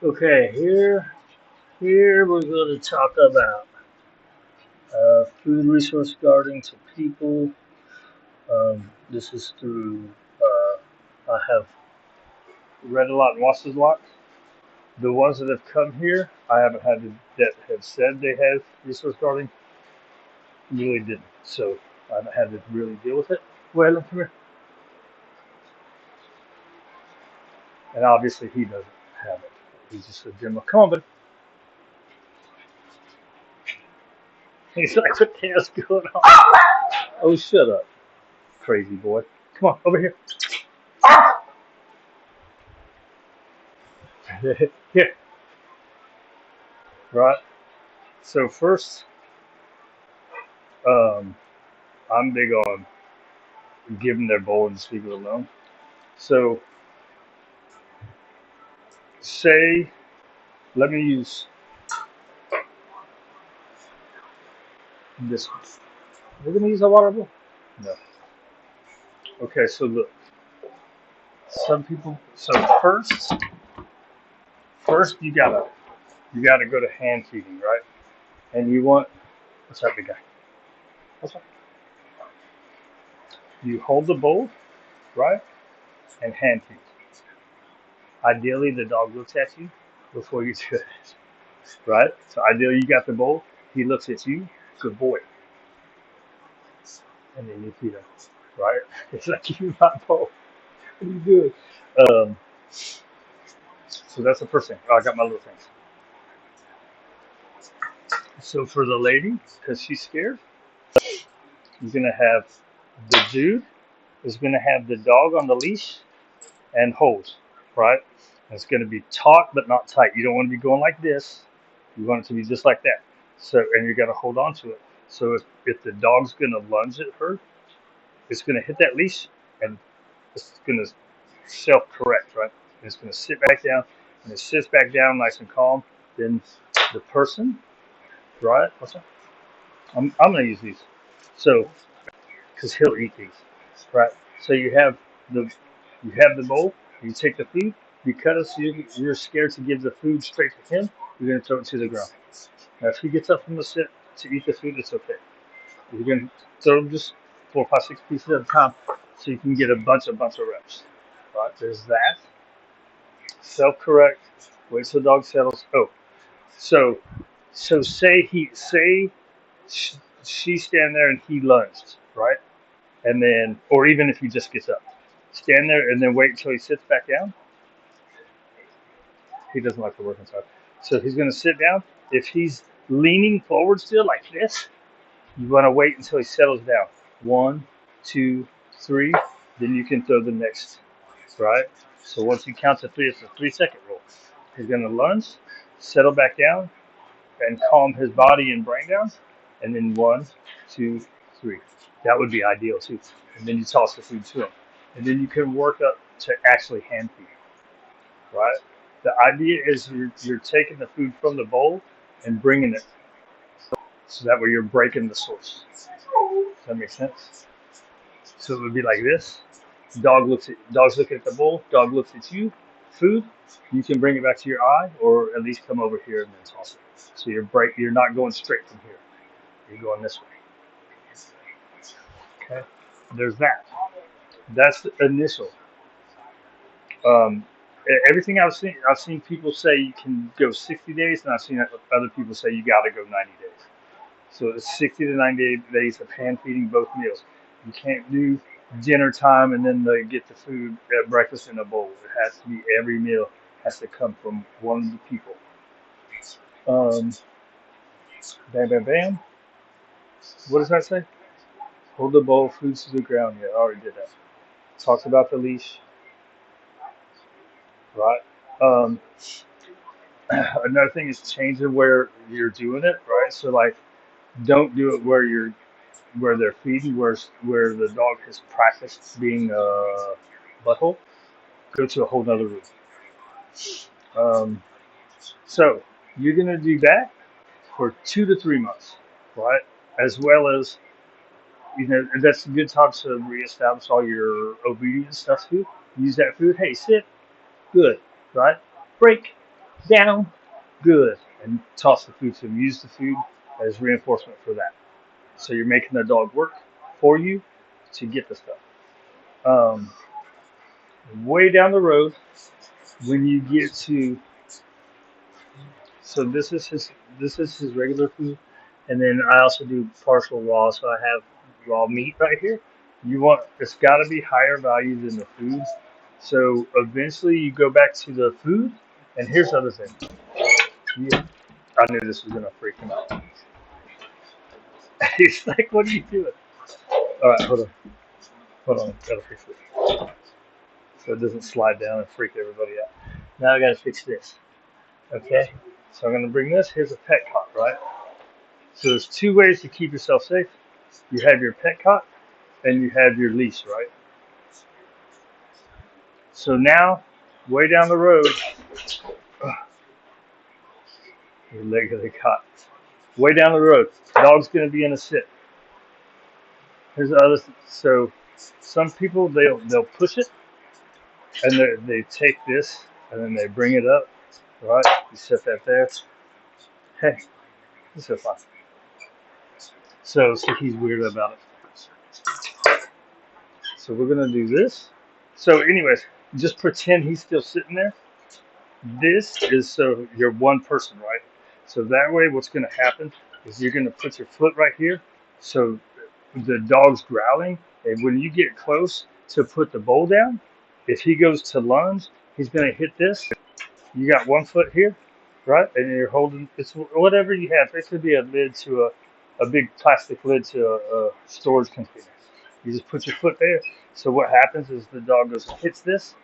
Okay, here we're going to talk about food resource guarding to people. This is through I have read a lot and watched a lot. The ones that have come here, I haven't had that have said they have resource guarding really didn't. So I haven't had to really deal with it. Waylon, come here. And obviously he doesn't have it. He's just a demo. Come on, buddy. He's like, what the hell's going on? Oh, shut up, crazy boy. Come on, over here. Here, right? So first, um, I'm big on giving their bowl and just leave it alone. So say, let me use this one. We're gonna use a water bowl. No. Okay, so look, some people. So first you gotta go to hand feeding, right? And you want what's that big guy? What's that? You hold the bowl, right, and hand feed. Ideally, the dog looks at you before you do it, right? So ideally, you got the bowl. He looks at you. Good boy. And then you feed him, right? It's like give me my bowl. What are you doing? Um, so that's the first thing. Oh, I got my little things. So for the lady, because she's scared, you're gonna have the dude is gonna have the dog on the leash and hold, right? And it's gonna be taut but not tight. You don't want to be going like this. You want it to be just like that. So and you're gonna hold on to it. So if the dog's gonna lunge at her, it's gonna hit that leash and it's gonna self-correct, right? And it's gonna sit back down. And it sits back down nice and calm. Then the person, right? What's that? I'm gonna use these. So because he'll eat these, right? So the you have the bowl. You take the food. You cut it so you're scared to give the food straight to him. You're gonna throw it to the ground. Now, if he gets up from the sit to eat the food, it's okay. You're gonna throw just 4, 5, 6 pieces at a time, so you can get a bunch of reps. Right? There's that. Self-correct. Wait till the dog settles. Oh, so say she stand there and he lunged, right? And then, or even if he just gets up, stand there and then wait until he sits back down. He doesn't like to work inside, so he's going to sit down. If he's leaning forward still like this, you want to wait until he settles down. 1, 2, 3, then you can throw the next, right? So once he counts to three, it's a 3 second rule. He's going to lunge, settle back down, and calm his body and brain down, and then 1, 2, 3. That would be ideal too. And then you toss the food to him, and then you can work up to actually hand feed, right? The idea is you're taking the food from the bowl and bringing it, so that way you're breaking the source. Does that make sense? So it would be like this. Dog's looking at the bowl. Dog looks at you. Food. You can bring it back to your eye, or at least come over here and then toss it. So you're not going straight from here. You're going this way. Okay. There's that. That's the initial. Um, Everything I've seen people say you can go 60 days, and I've seen other people say you got to go 90 days. So it's 60 to 90 days of hand feeding both meals. You can't do dinner time and then they get the food at breakfast in a bowl. It has to be every meal has to come from one of the people. Um, bam, bam, bam. What does that say? Hold the bowl, food to the ground. Yeah, I already did that. Talks about the leash, right? Um, Another thing is changing where you're doing it, right? So like, don't do it where they're feeding, where the dog has practiced being a butthole. Go to a whole nother room. Um, so you're gonna do that for 2 to 3 months, right? As well as that's a good time to reestablish all your obedience stuff too. Use that food. Hey, sit. Good, right? Break. Down. Good. And toss the food to them. Use the food as reinforcement for that. So you're making the dog work for you to get the stuff. Um, Way down the road, when you get to, so this is his regular food, and then I also do partial raw. So I have raw meat right here. It's got to be higher value than the food. So eventually you go back to the food, and here's the other thing. Yeah, I knew this was gonna freak him out. He's like, "What are you doing?" All right, hold on, gotta fix it so it doesn't slide down and freak everybody out. Now I gotta fix this. Okay, so I'm gonna bring this. Here's a pet cot, right? So there's two ways to keep yourself safe. You have your pet cot and you have your leash, right? So now, way down the road, your leg of the cot. Way down the road, dog's gonna be in a sit. Here's the other. So some people they'll push it and they take this and then they bring it up, right? You set that there. Hey, this is fine. So he's weird about it. So we're gonna do this. So anyways, just pretend he's still sitting there. This is so you're one person, right? So that way, what's going to happen is you're going to put your foot right here. So the dog's growling, and when you get close to put the bowl down, if he goes to lunge, he's going to hit this. You got one foot here, right? And you're holding it's whatever you have. It could be a lid to a big plastic lid to a storage container. You just put your foot there. So what happens is the dog goes and hits this.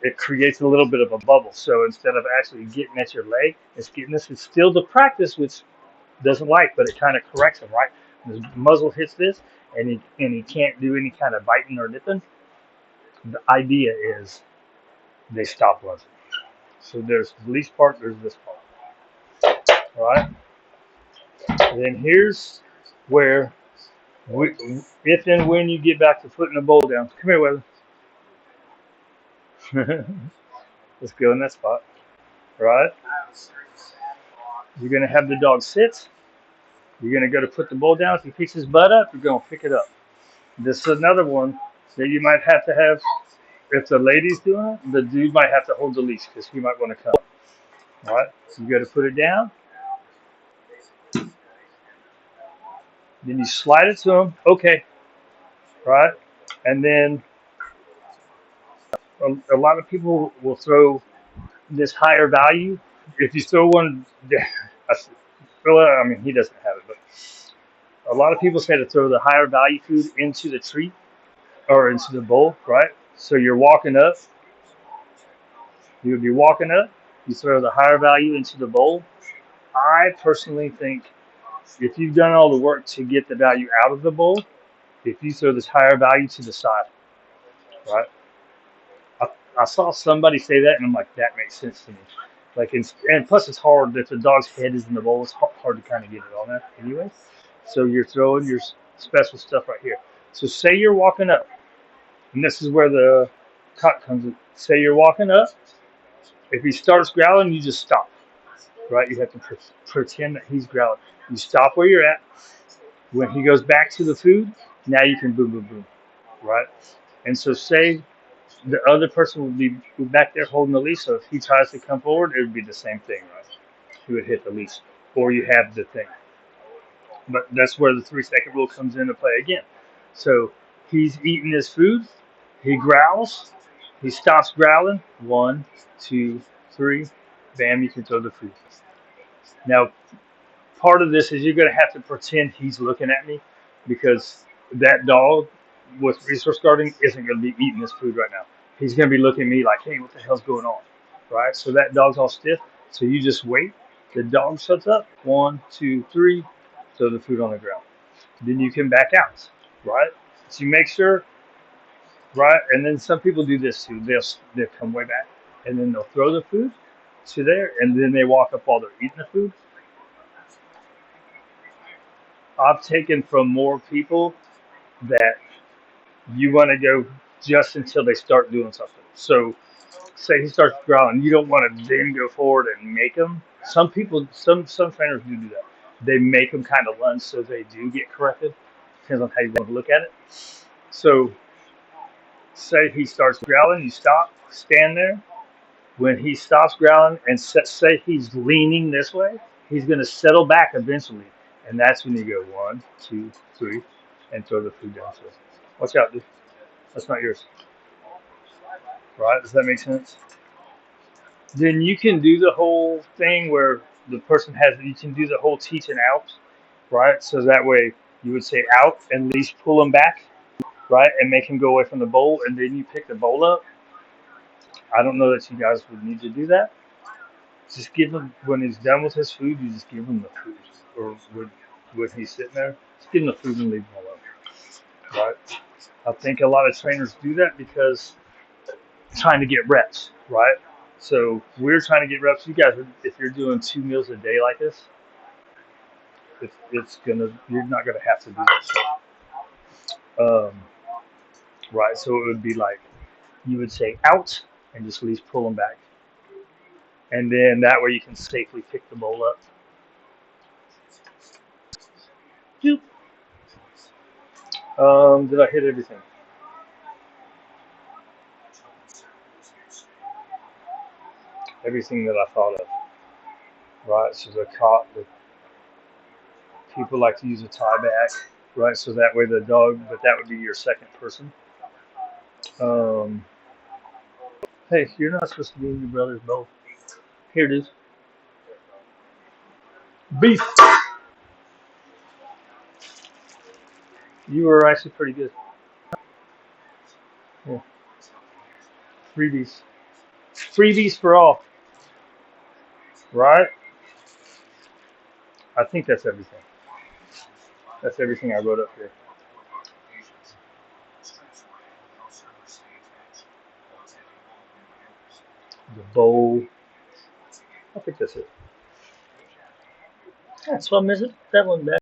It creates a little bit of a bubble. So instead of actually getting at your leg, it's getting this. It's still the practice, which doesn't like, but it kind of corrects him, right? His muzzle hits this, and he can't do any kind of biting or nipping. The idea is they stop lunging. So there's the leash part, there's this part, all right? And then here's where, if and when you get back to putting the bowl down, come here, Waylon. Let's go in that spot, right? You're gonna have the dog sit. You're going to go to put the bowl down. If he picks his butt up, you're going to pick it up. This is another one that you might have to have. If the lady's doing it, the dude might have to hold the leash because he might want to come. All right? So you got to put it down. Then you slide it to him. Okay. Right? And then a lot of people will throw this higher value. If you throw one, well, I mean, he doesn't have it, but a lot of people say to throw the higher value food into the treat or into the bowl, right? So you're walking up. You would be walking up. You throw the higher value into the bowl. I personally think if you've done all the work to get the value out of the bowl, if you throw this higher value to the side, right? I saw somebody say that, and I'm like, that makes sense to me. Like, and plus it's hard if the dog's head is in the bowl. It's hard to kind of get it on there, anyway. So you're throwing your special stuff right here. So say you're walking up, and this is where the cot comes in. Say you're walking up. If he starts growling, you just stop, right? You have to pretend that he's growling. You stop where you're at. When he goes back to the food, now you can boom, boom, boom, right? And so say the other person would be back there holding the leash. So if he tries to come forward, it would be the same thing, right? He would hit the leash, or you have the thing. But that's where the 3 second rule comes into play again. So he's eating his food. He growls. He stops growling. 1, 2, 3. Bam, you can throw the food. Now, part of this is you're going to have to pretend he's looking at me because that dog with resource guarding isn't going to be eating this food right now. He's going to be looking at me like, hey, what the hell's going on? Right? So that dog's all stiff. So you just wait. The dog shuts up. 1, 2, 3. Throw the food on the ground. Then you can back out. Right? So you make sure. Right? And then some people do this too. They'll come way back. And then they'll throw the food to there. And then they walk up while they're eating the food. I've taken from more people that you want to go just until they start doing something. So say he starts growling, you don't want to then go forward and make him. Some people, some trainers do that. They make them kind of lunge so they do get corrected. Depends on how you want to look at it. So say he starts growling, you stop, stand there. When he stops growling and say he's leaning this way, he's going to settle back eventually, and that's when you go 1, 2, 3, and throw the food down. So watch out, dude. That's not yours. Right? Does that make sense? Then you can do the whole thing where the person has, you can do the whole teach and out, right? So that way you would say out and leash pull him back, right? And make him go away from the bowl, and then you pick the bowl up. I don't know that you guys would need to do that. Just give him, when he's done with his food, you just give him the food. Or when he's sitting there, just give him the food and leave him alone, right? I think a lot of trainers do that because trying to get reps, right? So we're trying to get reps. You guys, if you're doing 2 meals a day like this, you're not gonna have to do this. Right? So it would be like you would say out and just at least pull them back, and then that way you can safely pick the bowl up. Did I hit everything? Everything that I thought of. Right? So the people like to use a tie back, right? So that way the dog, but that would be your second person. Um, hey, you're not supposed to be in your brother's bowl. Here it is. Beef. You were actually pretty good. Yeah. Freebies. Freebies for all. Right? I think that's everything. That's everything I wrote up here. The bowl. I think that's it. Yeah, so I missed it. That one back.